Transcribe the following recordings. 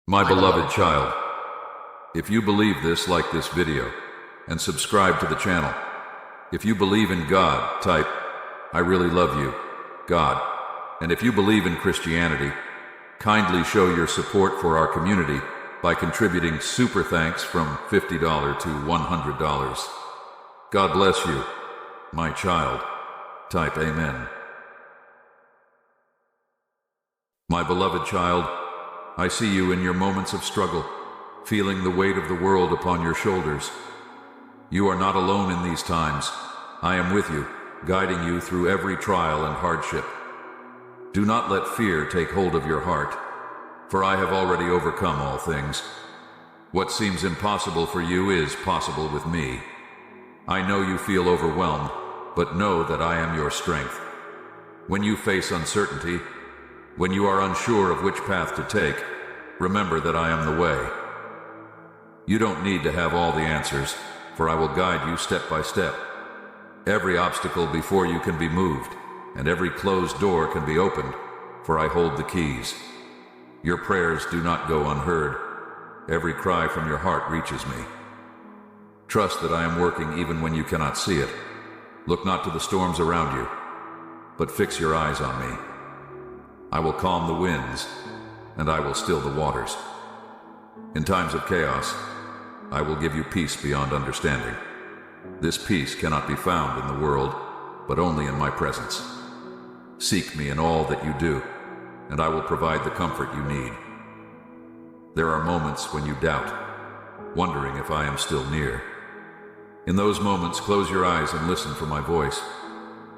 My beloved child, if you believe this, like this video and subscribe to the channel. If you believe in God, type, I really love you, God. And if you believe in Christianity, kindly show your support for our community by contributing super thanks from $50 to $100. God bless you, my child. Type Amen. My beloved child, I see you in your moments of struggle, feeling the weight of the world upon your shoulders. You are not alone in these times. I am with you, guiding you through every trial and hardship. Do not let fear take hold of your heart, for I have already overcome all things. What seems impossible for you is possible with me. I know you feel overwhelmed, but know that I am your strength. When you face uncertainty, when you are unsure of which path to take, remember that I am the way. You don't need to have all the answers, for I will guide you step by step. Every obstacle before you can be moved, and every closed door can be opened, for I hold the keys. Your prayers do not go unheard. Every cry from your heart reaches me. Trust that I am working even when you cannot see it. Look not to the storms around you, but fix your eyes on me. I will calm the winds, and I will still the waters. In times of chaos, I will give you peace beyond understanding. This peace cannot be found in the world, but only in my presence. Seek me in all that you do, and I will provide the comfort you need. There are moments when you doubt, wondering if I am still near. In those moments, close your eyes and listen for my voice.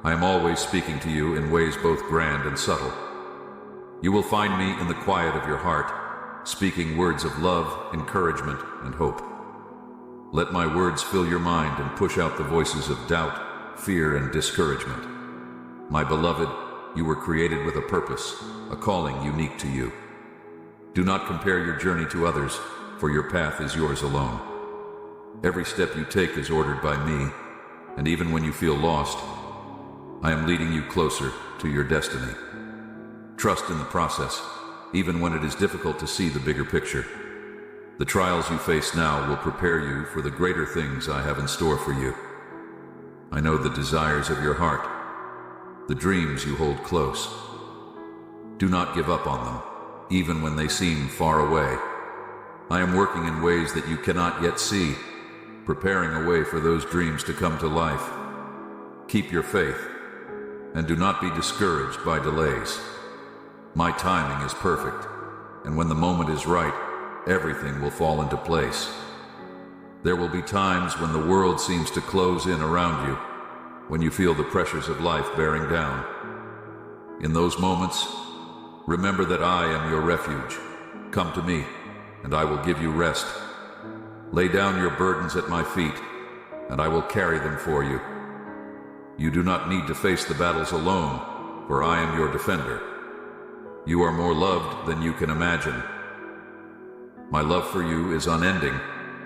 I am always speaking to you in ways both grand and subtle. You will find me in the quiet of your heart, speaking words of love, encouragement, and hope. Let my words fill your mind and push out the voices of doubt, fear, and discouragement. My beloved, you were created with a purpose, a calling unique to you. Do not compare your journey to others, for your path is yours alone. Every step you take is ordered by me, and even when you feel lost, I am leading you closer to your destiny. Trust in the process, even when it is difficult to see the bigger picture. The trials you face now will prepare you for the greater things I have in store for you. I know the desires of your heart, the dreams you hold close. Do not give up on them, even when they seem far away. I am working in ways that you cannot yet see, preparing a way for those dreams to come to life. Keep your faith, and do not be discouraged by delays. My timing is perfect, and when the moment is right, everything will fall into place. There will be times when the world seems to close in around you, when you feel the pressures of life bearing down. In those moments, remember that I am your refuge. Come to me, and I will give you rest. Lay down your burdens at my feet, and I will carry them for you. You do not need to face the battles alone, for I am your defender. You are more loved than you can imagine. My love for you is unending,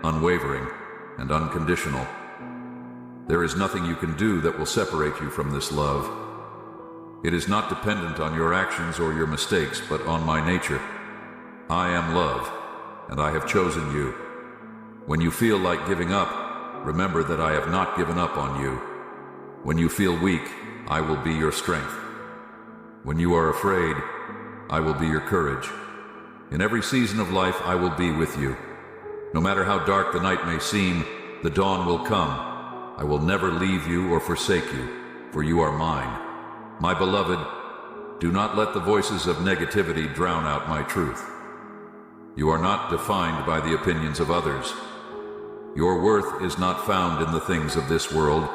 unwavering, and unconditional. There is nothing you can do that will separate you from this love. It is not dependent on your actions or your mistakes, but on my nature. I am love, and I have chosen you. When you feel like giving up, remember that I have not given up on you. When you feel weak, I will be your strength. When you are afraid, I will be your courage. In every season of life, I will be with you. No matter how dark the night may seem, the dawn will come. I will never leave you or forsake you, for you are mine. My beloved, do not let the voices of negativity drown out my truth. You are not defined by the opinions of others. Your worth is not found in the things of this world,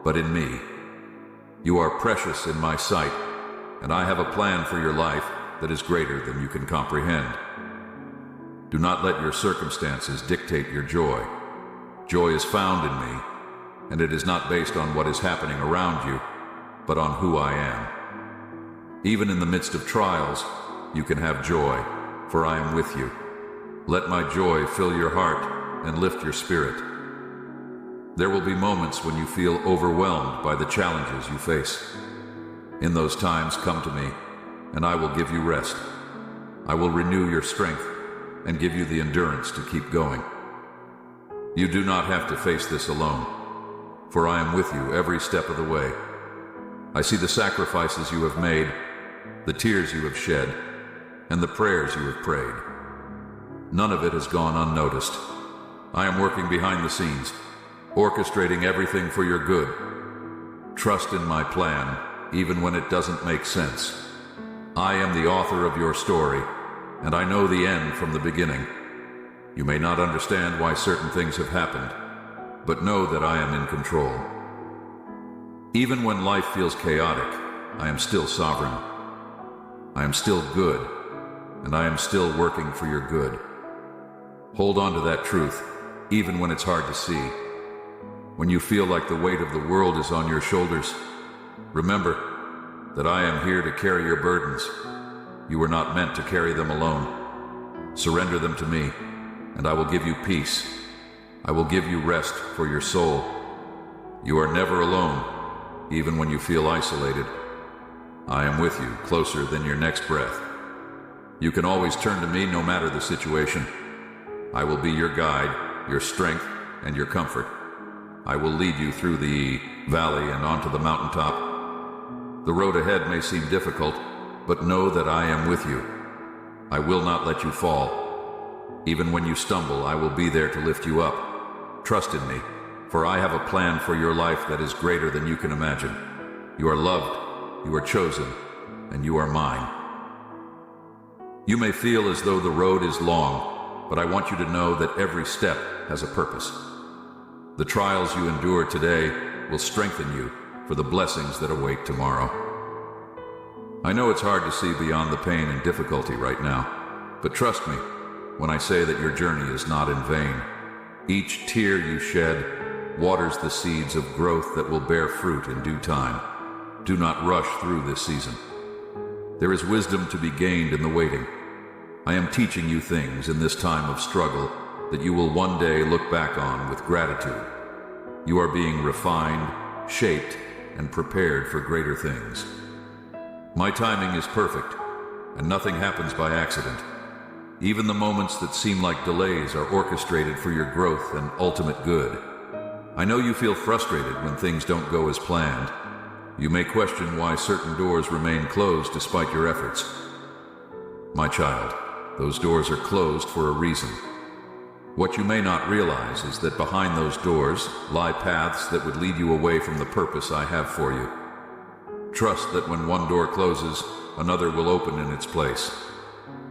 but in me. You are precious in my sight, and I have a plan for your life that is greater than you can comprehend. Do not let your circumstances dictate your joy. Joy is found in me, and it is not based on what is happening around you, but on who I am. Even in the midst of trials, you can have joy, for I am with you. Let my joy fill your heart and lift your spirit. There will be moments when you feel overwhelmed by the challenges you face. In those times, come to me, and I will give you rest. I will renew your strength and give you the endurance to keep going. You do not have to face this alone, for I am with you every step of the way. I see the sacrifices you have made, the tears you have shed, and the prayers you have prayed. None of it has gone unnoticed. I am working behind the scenes, orchestrating everything for your good. Trust in my plan, even when it doesn't make sense. I am the author of your story, and I know the end from the beginning. You may not understand why certain things have happened, but know that I am in control. Even when life feels chaotic, I am still sovereign. I am still good, and I am still working for your good. Hold on to that truth, even when it's hard to see. When you feel like the weight of the world is on your shoulders, remember that I am here to carry your burdens. You were not meant to carry them alone. Surrender them to me, and I will give you peace. I will give you rest for your soul. You are never alone, even when you feel isolated. I am with you, closer than your next breath. You can always turn to me no matter the situation. I will be your guide, your strength, and your comfort. I will lead you through the valley and onto the mountaintop. The road ahead may seem difficult, but know that I am with you. I will not let you fall. Even when you stumble, I will be there to lift you up. Trust in me, for I have a plan for your life that is greater than you can imagine. You are loved, you are chosen, and you are mine. You may feel as though the road is long, but I want you to know that every step has a purpose. The trials you endure today will strengthen you for the blessings that await tomorrow. I know it's hard to see beyond the pain and difficulty right now, but trust me when I say that your journey is not in vain. Each tear you shed waters the seeds of growth that will bear fruit in due time. Do not rush through this season. There is wisdom to be gained in the waiting. I am teaching you things in this time of struggle that you will one day look back on with gratitude. You are being refined, shaped, and prepared for greater things. My timing is perfect, and nothing happens by accident. Even the moments that seem like delays are orchestrated for your growth and ultimate good. I know you feel frustrated when things don't go as planned. You may question why certain doors remain closed despite your efforts. My child, those doors are closed for a reason. What you may not realize is that behind those doors lie paths that would lead you away from the purpose I have for you. Trust that when one door closes, another will open in its place.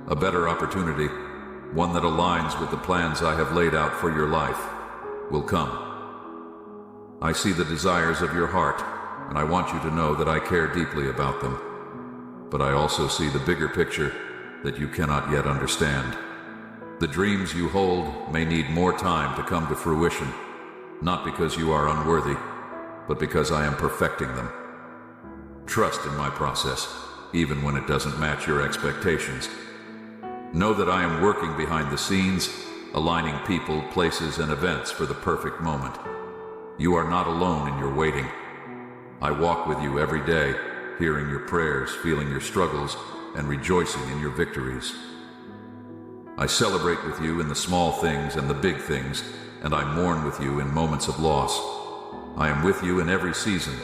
A better opportunity, one that aligns with the plans I have laid out for your life, will come. I see the desires of your heart, and I want you to know that I care deeply about them. But I also see the bigger picture that you cannot yet understand. The dreams you hold may need more time to come to fruition, not because you are unworthy, but because I am perfecting them. Trust in my process, even when it doesn't match your expectations. Know that I am working behind the scenes, aligning people, places, and events for the perfect moment. You are not alone in your waiting. I walk with you every day, hearing your prayers, feeling your struggles, and rejoicing in your victories. I celebrate with you in the small things and the big things, and I mourn with you in moments of loss. I am with you in every season,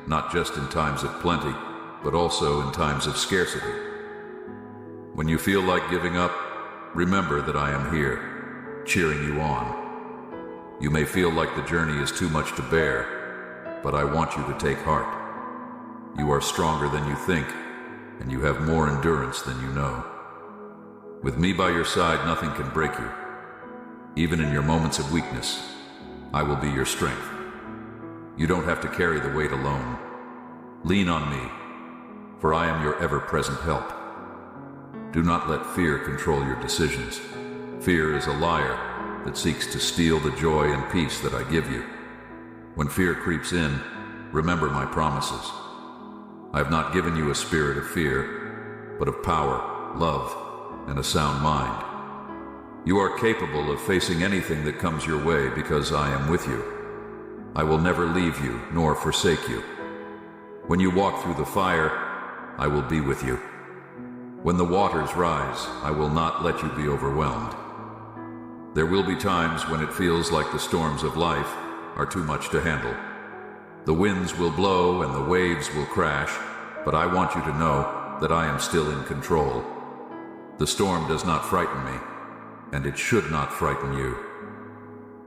not just in times of plenty, but also in times of scarcity. When you feel like giving up, remember that I am here, cheering you on. You may feel like the journey is too much to bear, but I want you to take heart. You are stronger than you think, and you have more endurance than you know. With me by your side, nothing can break you. Even in your moments of weakness, I will be your strength. You don't have to carry the weight alone. Lean on me, for I am your ever-present help. Do not let fear control your decisions. Fear is a liar that seeks to steal the joy and peace that I give you. When fear creeps in, remember my promises. I have not given you a spirit of fear, but of power, love, and a sound mind. You are capable of facing anything that comes your way because I am with you. I will never leave you nor forsake you. When you walk through the fire, I will be with you. When the waters rise, I will not let you be overwhelmed. There will be times when it feels like the storms of life are too much to handle. The winds will blow and the waves will crash, but I want you to know that I am still in control. The storm does not frighten me, and it should not frighten you.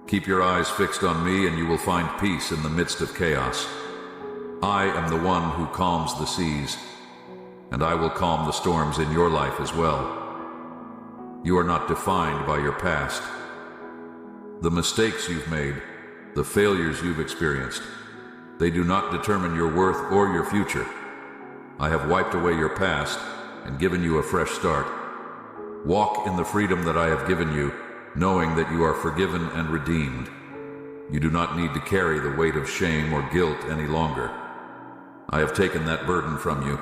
Keep your eyes fixed on me and you will find peace in the midst of chaos. I am the one who calms the seas, and I will calm the storms in your life as well. You are not defined by your past. The mistakes you've made, the failures you've experienced, they do not determine your worth or your future. I have wiped away your past and given you a fresh start. Walk in the freedom that I have given you, knowing that you are forgiven and redeemed. You do not need to carry the weight of shame or guilt any longer. I have taken that burden from you.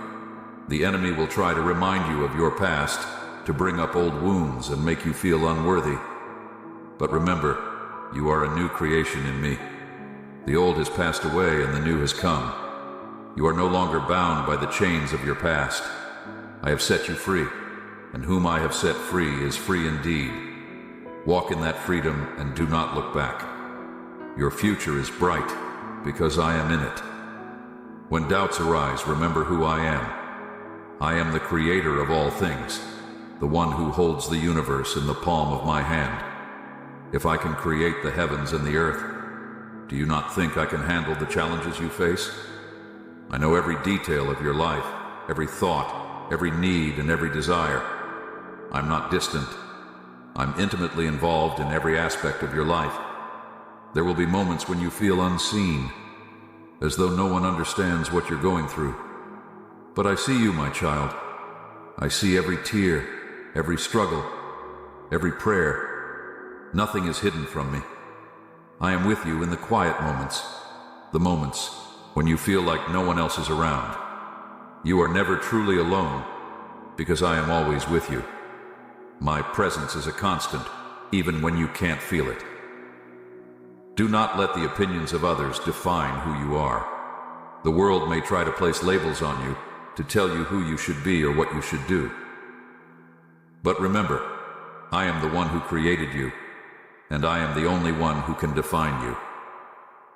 The enemy will try to remind you of your past, to bring up old wounds and make you feel unworthy. But remember, you are a new creation in me. The old has passed away and the new has come. You are no longer bound by the chains of your past. I have set you free, and whom I have set free is free indeed. Walk in that freedom and do not look back. Your future is bright because I am in it. When doubts arise, remember who I am. I am the creator of all things, the one who holds the universe in the palm of my hand. If I can create the heavens and the earth, do you not think I can handle the challenges you face? I know every detail of your life, every thought, every need, and every desire. I'm not distant. I'm intimately involved in every aspect of your life. There will be moments when you feel unseen, as though no one understands what you're going through. But I see you, my child. I see every tear, every struggle, every prayer. Nothing is hidden from me. I am with you in the quiet moments, the moments when you feel like no one else is around. You are never truly alone, because I am always with you. My presence is a constant, even when you can't feel it. Do not let the opinions of others define who you are. The world may try to place labels on you to tell you who you should be or what you should do. But remember, I am the one who created you, and I am the only one who can define you.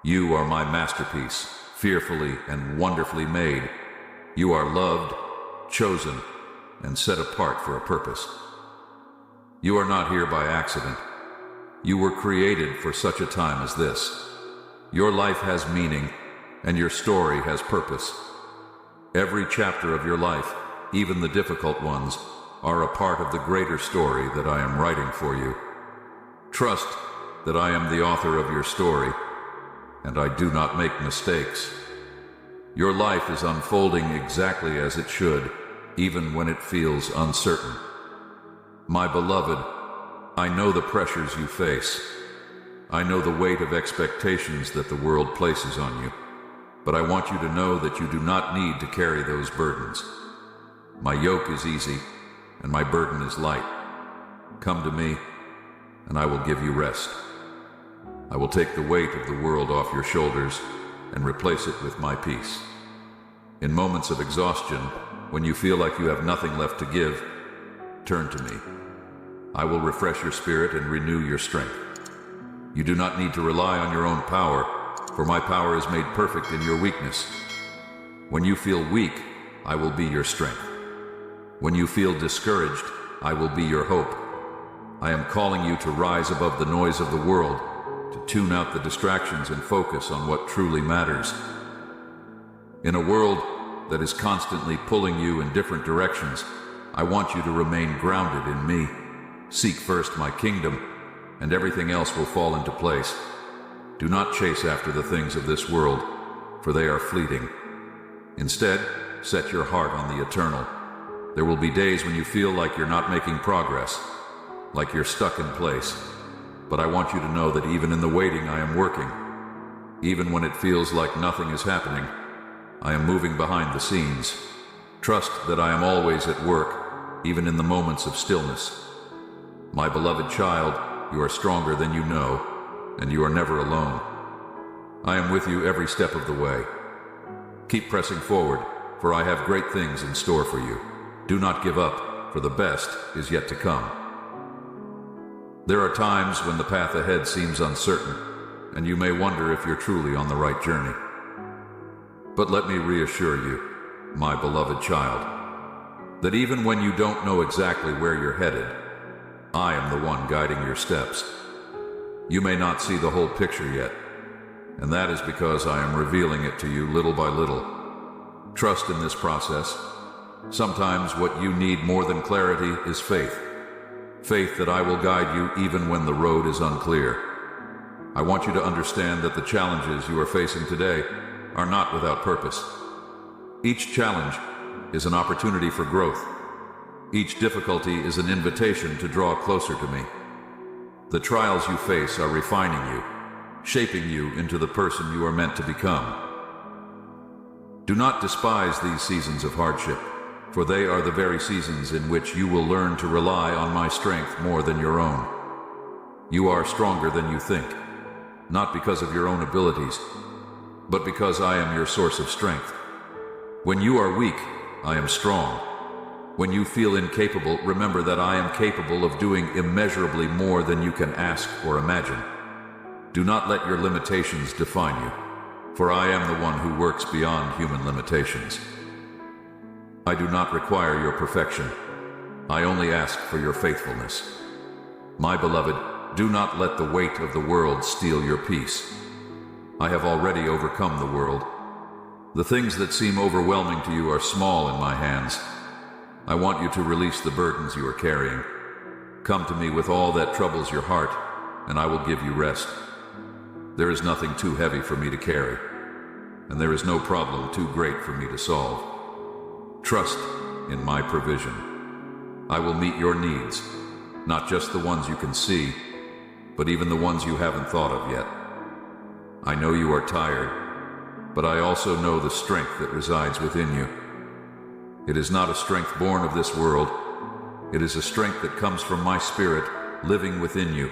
You are my masterpiece, fearfully and wonderfully made. You are loved, chosen, and set apart for a purpose. You are not here by accident. You were created for such a time as this. Your life has meaning, and your story has purpose. Every chapter of your life, even the difficult ones, are a part of the greater story that I am writing for you. Trust that I am the author of your story, and I do not make mistakes. Your life is unfolding exactly as it should, even when it feels uncertain. My beloved, I know the pressures you face. I know the weight of expectations that the world places on you, but I want you to know that you do not need to carry those burdens. My yoke is easy, and my burden is light. Come to me, and I will give you rest. I will take the weight of the world off your shoulders and replace it with my peace. In moments of exhaustion, when you feel like you have nothing left to give, turn to me. I will refresh your spirit and renew your strength. You do not need to rely on your own power, for my power is made perfect in your weakness. When you feel weak, I will be your strength. When you feel discouraged, I will be your hope. I am calling you to rise above the noise of the world, to tune out the distractions and focus on what truly matters. In a world that is constantly pulling you in different directions, I want you to remain grounded in me. Seek first my kingdom, and everything else will fall into place. Do not chase after the things of this world, for they are fleeting. Instead, set your heart on the eternal. There will be days when you feel like you're not making progress, like you're stuck in place. But I want you to know that even in the waiting, I am working. Even when it feels like nothing is happening, I am moving behind the scenes. Trust that I am always at work, even in the moments of stillness. My beloved child, you are stronger than you know, and you are never alone. I am with you every step of the way. Keep pressing forward, for I have great things in store for you. Do not give up, for the best is yet to come. There are times when the path ahead seems uncertain, and you may wonder if you're truly on the right journey. But let me reassure you, my beloved child, that even when you don't know exactly where you're headed, I am the one guiding your steps. You may not see the whole picture yet, and that is because I am revealing it to you little by little. Trust in this process. Sometimes what you need more than clarity is faith. Faith that I will guide you even when the road is unclear. I want you to understand that the challenges you are facing today are not without purpose. Each challenge is an opportunity for growth. Each difficulty is an invitation to draw closer to me. The trials you face are refining you, shaping you into the person you are meant to become. Do not despise these seasons of hardship, for they are the very seasons in which you will learn to rely on my strength more than your own. You are stronger than you think, not because of your own abilities, but because I am your source of strength. When you are weak, I am strong. When you feel incapable, remember that I am capable of doing immeasurably more than you can ask or imagine. Do not let your limitations define you, for I am the one who works beyond human limitations. I do not require your perfection. I only ask for your faithfulness. My beloved, do not let the weight of the world steal your peace. I have already overcome the world. The things that seem overwhelming to you are small in my hands. I want you to release the burdens you are carrying. Come to me with all that troubles your heart, and I will give you rest. There is nothing too heavy for me to carry, and there is no problem too great for me to solve. Trust in my provision. I will meet your needs, not just the ones you can see, but even the ones you haven't thought of yet. I know you are tired, but I also know the strength that resides within you. It is not a strength born of this world. It is a strength that comes from my spirit living within you.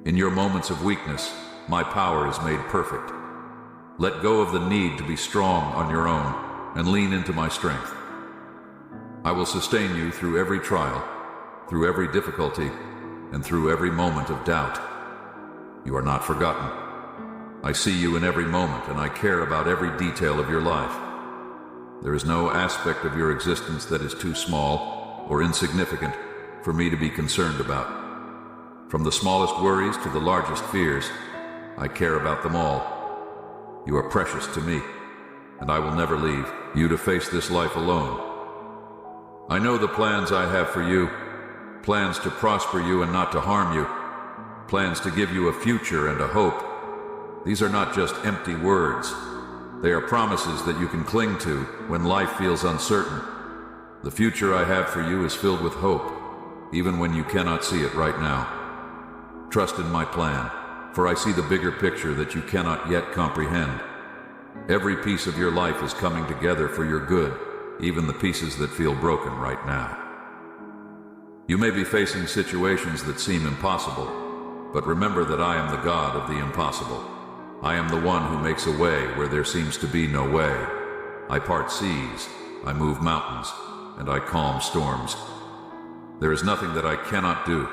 In your moments of weakness, my power is made perfect. Let go of the need to be strong on your own and lean into my strength. I will sustain you through every trial, through every difficulty, and through every moment of doubt. You are not forgotten. I see you in every moment, and I care about every detail of your life. There is no aspect of your existence that is too small or insignificant for me to be concerned about. From the smallest worries to the largest fears, I care about them all. You are precious to me, and I will never leave you to face this life alone. I know the plans I have for you, plans to prosper you and not to harm you, plans to give you a future and a hope. These are not just empty words. They are promises that you can cling to when life feels uncertain. The future I have for you is filled with hope, even when you cannot see it right now. Trust in my plan, for I see the bigger picture that you cannot yet comprehend. Every piece of your life is coming together for your good, even the pieces that feel broken right now. You may be facing situations that seem impossible, but remember that I am the God of the impossible. I am the one who makes a way where there seems to be no way. I part seas, I move mountains, and I calm storms. There is nothing that I cannot do.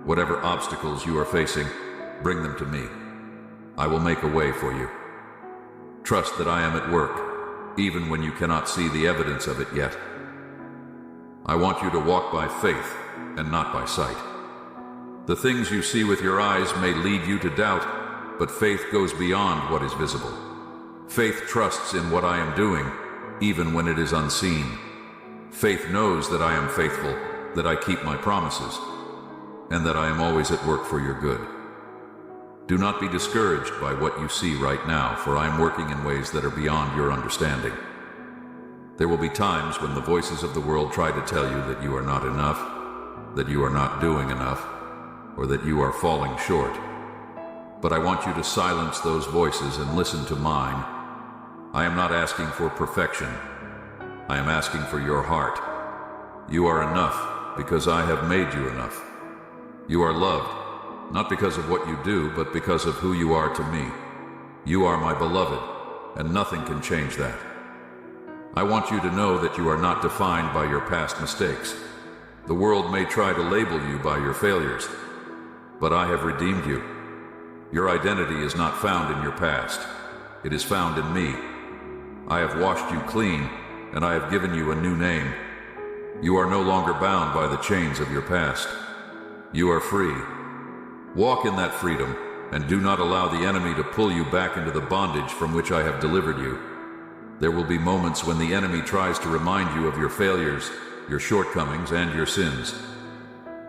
Whatever obstacles you are facing, bring them to me. I will make a way for you. Trust that I am at work, even when you cannot see the evidence of it yet. I want you to walk by faith and not by sight. The things you see with your eyes may lead you to doubt, but faith goes beyond what is visible. Faith trusts in what I am doing, even when it is unseen. Faith knows that I am faithful, that I keep my promises, and that I am always at work for your good. Do not be discouraged by what you see right now, for I am working in ways that are beyond your understanding. There will be times when the voices of the world try to tell you that you are not enough, that you are not doing enough, or that you are falling short. But I want you to silence those voices and listen to mine. I am not asking for perfection. I am asking for your heart. You are enough because I have made you enough. You are loved, not because of what you do, but because of who you are to me. You are my beloved, and nothing can change that. I want you to know that you are not defined by your past mistakes. The world may try to label you by your failures, but I have redeemed you. Your identity is not found in your past. It is found in me. I have washed you clean, and I have given you a new name. You are no longer bound by the chains of your past. You are free. Walk in that freedom, and do not allow the enemy to pull you back into the bondage from which I have delivered you. There will be moments when the enemy tries to remind you of your failures, your shortcomings, and your sins.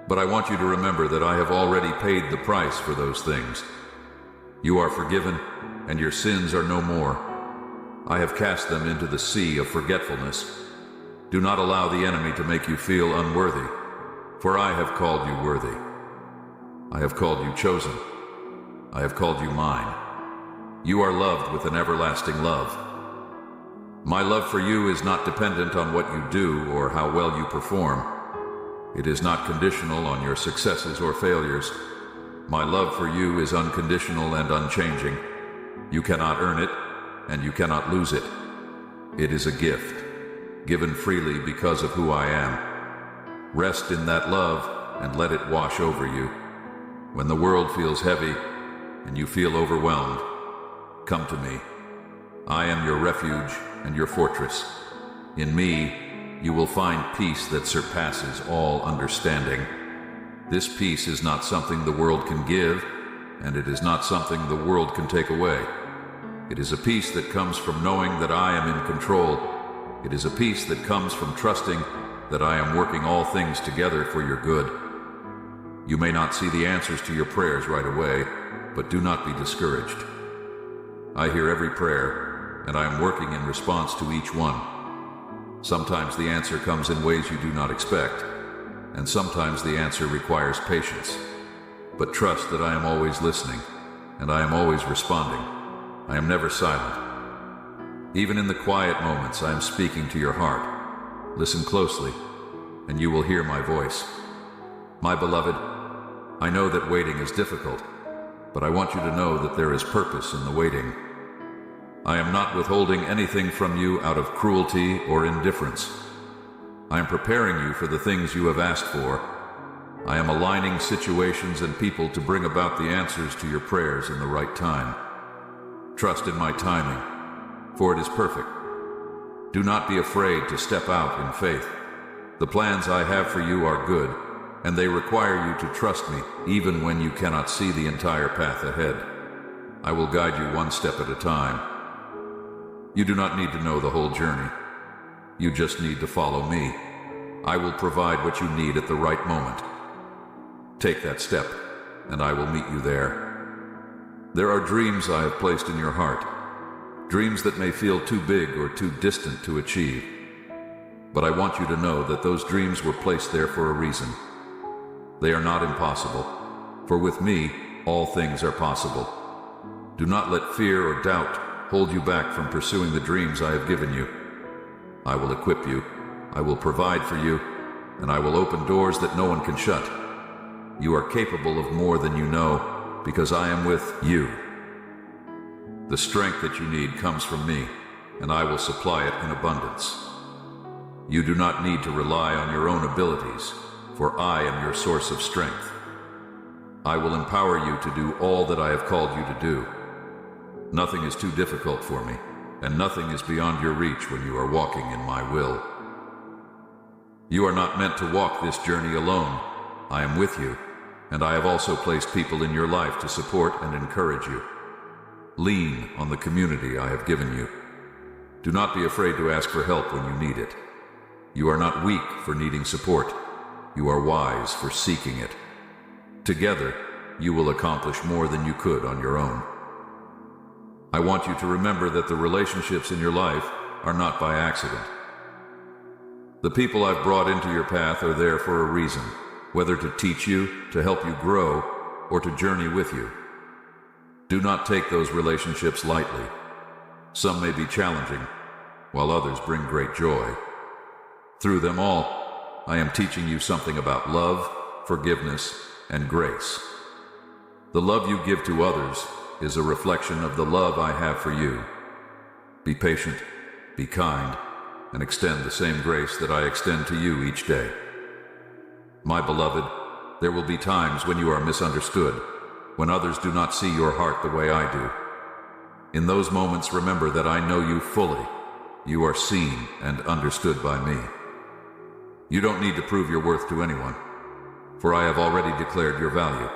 But I want you to remember that I have already paid the price for those things. You are forgiven, and your sins are no more. I have cast them into the sea of forgetfulness. Do not allow the enemy to make you feel unworthy, for I have called you worthy. I have called you chosen. I have called you mine. You are loved with an everlasting love. My love for you is not dependent on what you do or how well you perform. It is not conditional on your successes or failures. My love for you is unconditional and unchanging. You cannot earn it, and you cannot lose it. It is a gift, given freely because of who I am. Rest in that love and let it wash over you. When the world feels heavy and you feel overwhelmed, come to me. I am your refuge and your fortress. In me, you will find peace that surpasses all understanding. This peace is not something the world can give, and it is not something the world can take away. It is a peace that comes from knowing that I am in control. It is a peace that comes from trusting that I am working all things together for your good. You may not see the answers to your prayers right away, but do not be discouraged. I hear every prayer, and I am working in response to each one. Sometimes the answer comes in ways you do not expect, and sometimes the answer requires patience. But trust that I am always listening, and I am always responding. I am never silent. Even in the quiet moments, I am speaking to your heart. Listen closely, and you will hear my voice. My beloved, I know that waiting is difficult, but I want you to know that there is purpose in the waiting. I am not withholding anything from you out of cruelty or indifference. I am preparing you for the things you have asked for. I am aligning situations and people to bring about the answers to your prayers in the right time. Trust in my timing, for it is perfect. Do not be afraid to step out in faith. The plans I have for you are good, and they require you to trust me even when you cannot see the entire path ahead. I will guide you one step at a time. You do not need to know the whole journey. You just need to follow me. I will provide what you need at the right moment. Take that step, and I will meet you there. There are dreams I have placed in your heart, dreams that may feel too big or too distant to achieve. But I want you to know that those dreams were placed there for a reason. They are not impossible, for with me, all things are possible. Do not let fear or doubt hold you back from pursuing the dreams I have given you. I will equip you, I will provide for you, and I will open doors that no one can shut. You are capable of more than you know, because I am with you. The strength that you need comes from me, and I will supply it in abundance. You do not need to rely on your own abilities, for I am your source of strength. I will empower you to do all that I have called you to do. Nothing is too difficult for me, and nothing is beyond your reach when you are walking in my will. You are not meant to walk this journey alone. I am with you, and I have also placed people in your life to support and encourage you. Lean on the community I have given you. Do not be afraid to ask for help when you need it. You are not weak for needing support. You are wise for seeking it. Together, you will accomplish more than you could on your own. I want you to remember that the relationships in your life are not by accident. The people I've brought into your path are there for a reason, whether to teach you, to help you grow, or to journey with you. Do not take those relationships lightly. Some may be challenging, while others bring great joy. Through them all, I am teaching you something about love, forgiveness, and grace. The love you give to others is a reflection of the love I have for you. Be patient, be kind, and extend the same grace that I extend to you each day. My beloved, there will be times when you are misunderstood, when others do not see your heart the way I do. In those moments, remember that I know you fully. You are seen and understood by me. You don't need to prove your worth to anyone, for I have already declared your value.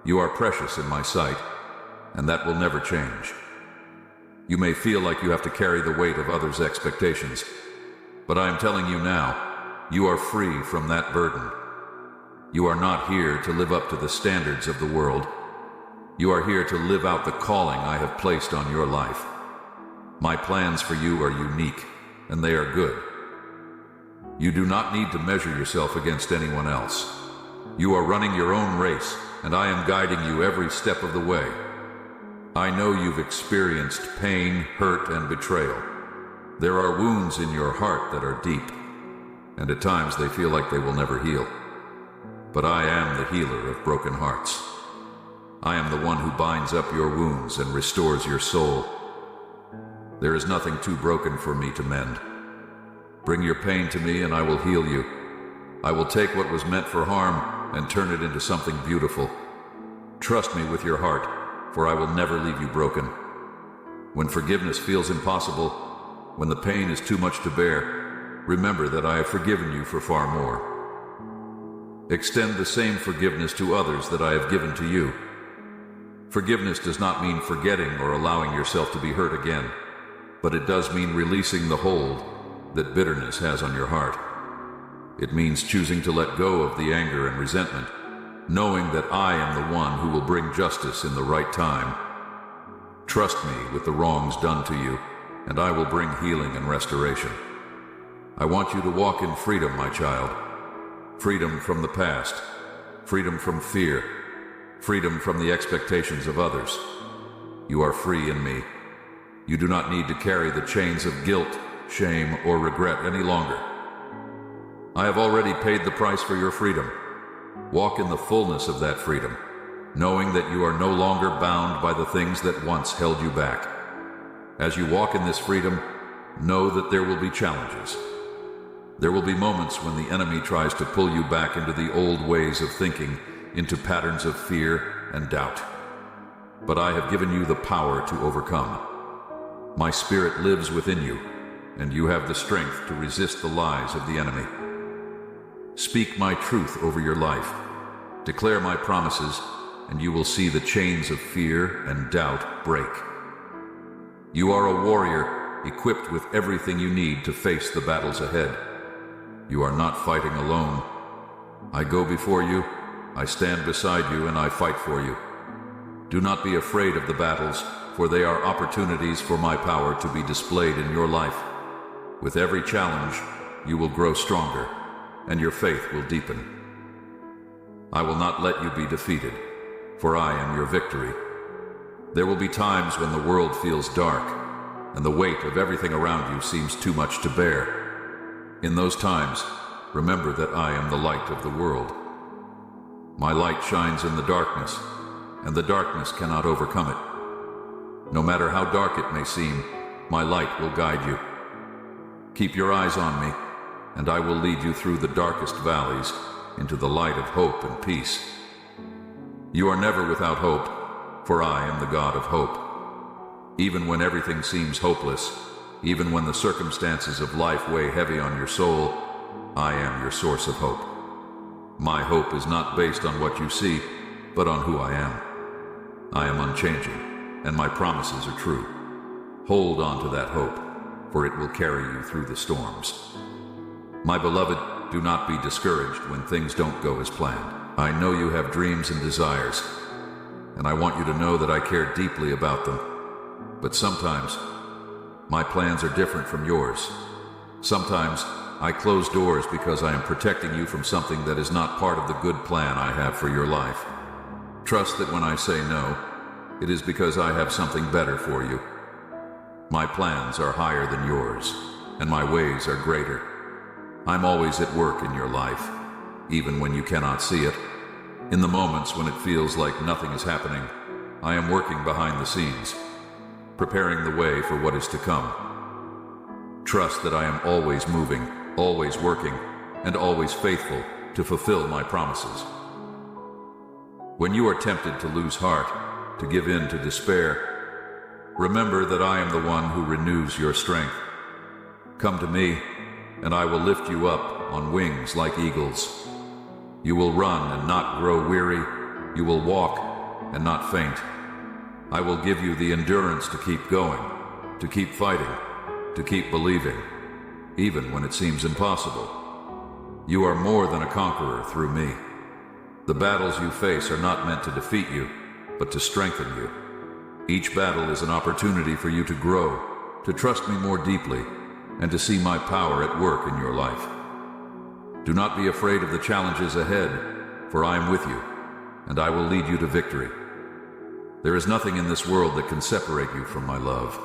You are precious in my sight, and that will never change. You may feel like you have to carry the weight of others' expectations, but I am telling you now, you are free from that burden. You are not here to live up to the standards of the world. You are here to live out the calling I have placed on your life. My plans for you are unique, and they are good. You do not need to measure yourself against anyone else. You are running your own race, and I am guiding you every step of the way. I know you've experienced pain, hurt, and betrayal. There are wounds in your heart that are deep, and at times they feel like they will never heal. But I am the healer of broken hearts. I am the one who binds up your wounds and restores your soul. There is nothing too broken for me to mend. Bring your pain to me and I will heal you. I will take what was meant for harm and turn it into something beautiful. Trust me with your heart, for I will never leave you broken. When forgiveness feels impossible, when the pain is too much to bear, remember that I have forgiven you for far more. Extend the same forgiveness to others that I have given to you. Forgiveness does not mean forgetting or allowing yourself to be hurt again, but it does mean releasing the hold that bitterness has on your heart. It means choosing to let go of the anger and resentment, knowing that I am the one who will bring justice in the right time. Trust me with the wrongs done to you, and I will bring healing and restoration. I want you to walk in freedom, my child. Freedom from the past, freedom from fear, freedom from the expectations of others. You are free in me. You do not need to carry the chains of guilt, shame, or regret any longer. I have already paid the price for your freedom. Walk in the fullness of that freedom, knowing that you are no longer bound by the things that once held you back. As you walk in this freedom, know that there will be challenges. There will be moments when the enemy tries to pull you back into the old ways of thinking, into patterns of fear and doubt. But I have given you the power to overcome. My spirit lives within you, and you have the strength to resist the lies of the enemy. Speak my truth over your life. Declare my promises, and you will see the chains of fear and doubt break. You are a warrior, equipped with everything you need to face the battles ahead. You are not fighting alone. I go before you, I stand beside you, and I fight for you. Do not be afraid of the battles, for they are opportunities for my power to be displayed in your life. With every challenge, you will grow stronger, and your faith will deepen. I will not let you be defeated, for I am your victory. There will be times when the world feels dark, and the weight of everything around you seems too much to bear. In those times, remember that I am the light of the world. My light shines in the darkness, and the darkness cannot overcome it. No matter how dark it may seem, my light will guide you. Keep your eyes on me, and I will lead you through the darkest valleys into the light of hope and peace. You are never without hope, for I am the God of hope. Even when everything seems hopeless, even when the circumstances of life weigh heavy on your soul, I am your source of hope. My hope is not based on what you see, but on who I am. I am unchanging, and my promises are true. Hold on to that hope, for it will carry you through the storms. My beloved, do not be discouraged when things don't go as planned. I know you have dreams and desires, and I want you to know that I care deeply about them. But sometimes, my plans are different from yours. Sometimes, I close doors because I am protecting you from something that is not part of the good plan I have for your life. Trust that when I say no, it is because I have something better for you. My plans are higher than yours, and my ways are greater. I'm always at work in your life, even when you cannot see it. In the moments when it feels like nothing is happening, I am working behind the scenes, preparing the way for what is to come. Trust that I am always moving, always working, and always faithful, to fulfill my promises. When you are tempted to lose heart, to give in to despair, remember that I am the one who renews your strength. Come to me, and I will lift you up on wings like eagles. You will run and not grow weary. You will walk and not faint. I will give you the endurance to keep going, to keep fighting, to keep believing, even when it seems impossible. You are more than a conqueror through me. The battles you face are not meant to defeat you, but to strengthen you. Each battle is an opportunity for you to grow, to trust me more deeply, and to see my power at work in your life. Do not be afraid of the challenges ahead, for I am with you, and I will lead you to victory. There is nothing in this world that can separate you from my love.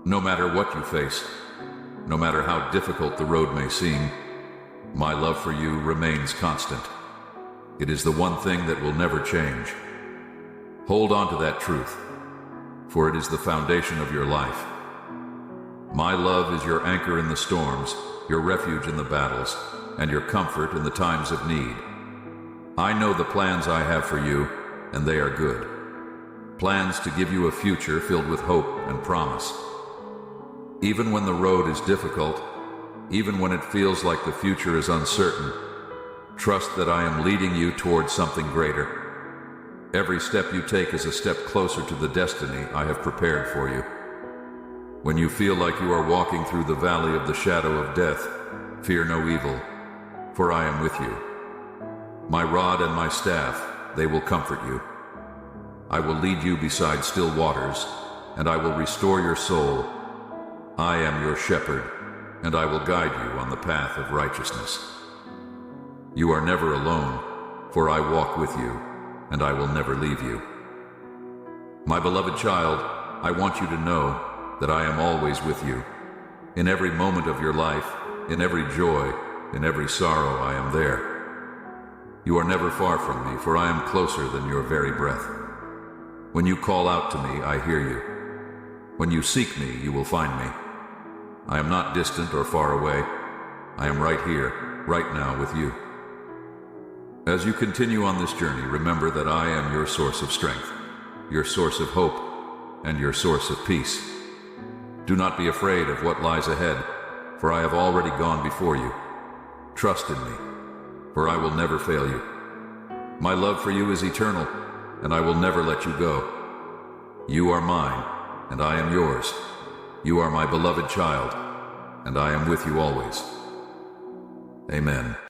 No matter what you face, no matter how difficult the road may seem, my love for you remains constant. It is the one thing that will never change. Hold on to that truth, for it is the foundation of your life. My love is your anchor in the storms, your refuge in the battles, and your comfort in the times of need. I know the plans I have for you, and they are good. Plans to give you a future filled with hope and promise. Even when the road is difficult, even when it feels like the future is uncertain, trust that I am leading you towards something greater. Every step you take is a step closer to the destiny I have prepared for you. When you feel like you are walking through the valley of the shadow of death, fear no evil, for I am with you. My rod and my staff, they will comfort you. I will lead you beside still waters, and I will restore your soul. I am your shepherd, and I will guide you on the path of righteousness. You are never alone, for I walk with you, and I will never leave you. My beloved child, I want you to know that I am always with you. In every moment of your life, in every joy, in every sorrow, I am there. You are never far from me, for I am closer than your very breath. When you call out to me, I hear you. When you seek me, you will find me. I am not distant or far away. I am right here, right now with you. As you continue on this journey, remember that I am your source of strength, your source of hope, and your source of peace. Do not be afraid of what lies ahead, for I have already gone before you. Trust in me, for I will never fail you. My love for you is eternal, and I will never let you go. You are mine, and I am yours. You are my beloved child, and I am with you always. Amen.